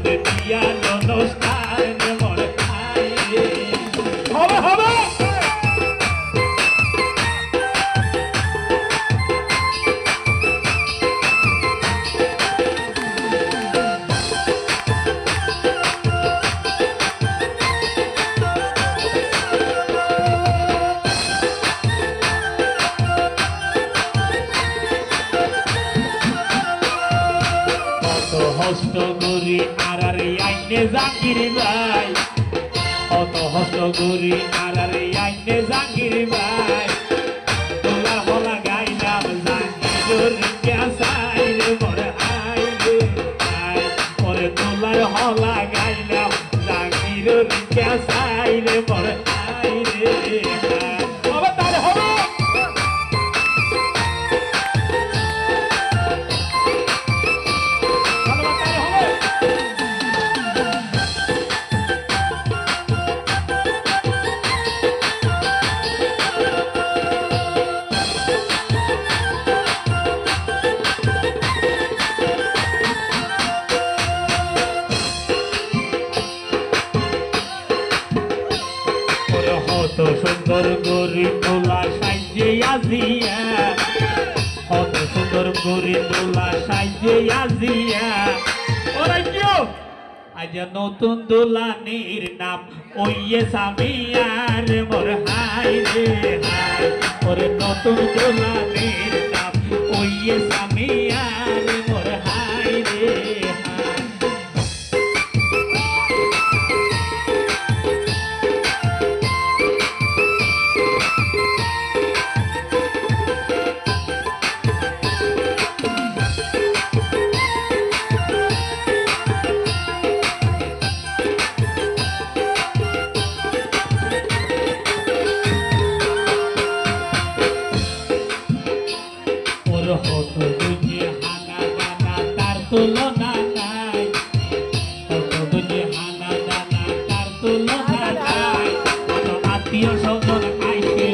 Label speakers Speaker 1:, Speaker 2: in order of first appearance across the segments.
Speaker 1: রে বিয়ার অনুষ্ঠান মোর ভাই রে হবে হবে হস্ত গরি আর আইনে জাকির ভাই অত হস্ত গরি আর আইনে জাকির ভাই তোলার হলা গাইলাম জাকির ক্যাসাই রে মোর হাই রে হাই ওরে তোলার হলা গাইলাম জাকির ক্যাসাই রে মোর হাই রে হাই হবে তাহলে হবে সুন্দর গরি তোলা সাইজে আজিয়া কত সুন্দর গরি তোলা সাইজে আজিয়া ওরে কিও আজ নতুন দোলানির নাম ওইয়ে সামিয়ার মোর হাই রে হাই ওরে নতুন দোলানির নাম ওইয়ে সামিয়ার মোর হাই রে হাই কত বুঝে হানা দানা তার তুলনা নাই কত বুঝে হানা দানা তার তুলনা নাই কত আত্মীয় স্বজন আইছে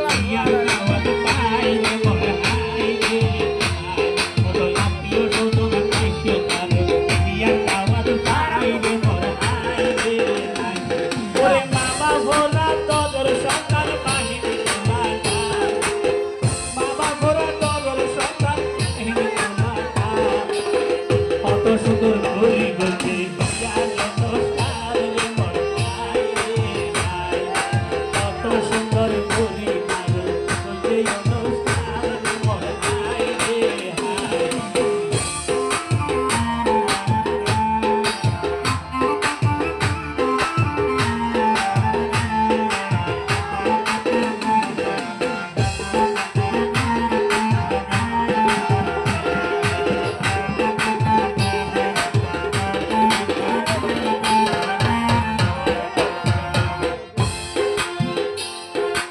Speaker 1: বিয়ার দাওয়াত পাই রে মোর হাই রে কত আত্মীয় স্বজন আইছে তার বিয়ার দাওয়াত পাই রে মোর হাই রে ওরে বাবা ভোলা তোর সন্তান বাহিনী সুন্দর গরি গরি বিয়ার অনুষ্ঠান রে মোর ভাই রে ভাই কত সুন্দর গরি গরি অনুষ্ঠান রে মোর ভাই রে ভাই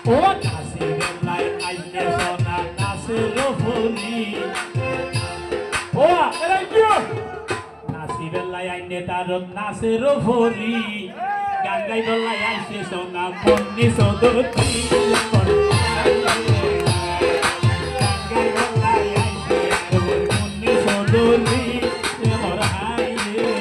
Speaker 1: ও নাসির লাই আইনে সোনা নাসির ফুলি ও এরা কি নাসির লাই আইনে তার নাসির ফুলি গান গাই বলাই আইছে সোনা পন্নি সদরতি গান গাই বলাই আইছে পন্নি সদরতি মোর হাই রে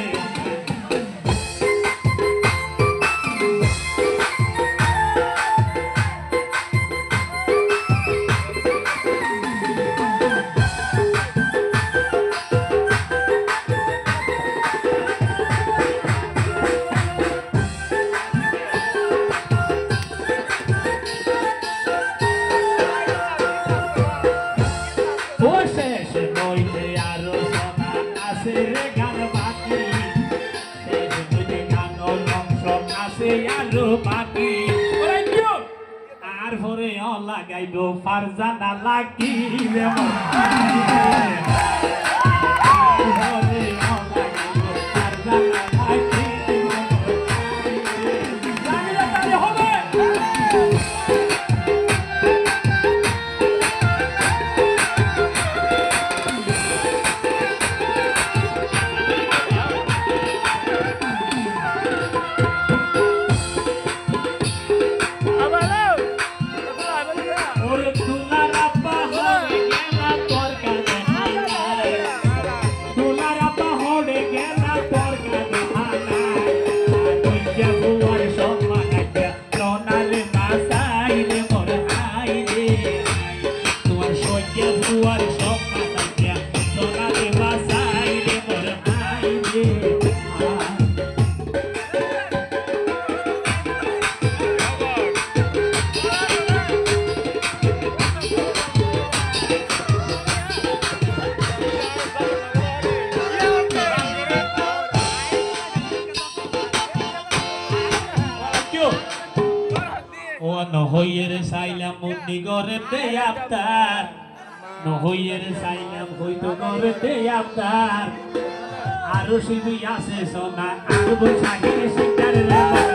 Speaker 1: শেষ বইতে আরো সোনা আছে রে গান বাকি শেষ বইতে গান অংশ আছে আরো বাকি আর পরে লাগাইব ফারজানা লাগি রে মোর Tular নহইয়ের সাইলাম মুন্নি গরেতে আফতার নহইয়ের সাইলাম হইতো গরেতে আফতার আরো শুধু আছে সোনা আর বসাহির সিঙ্গার রে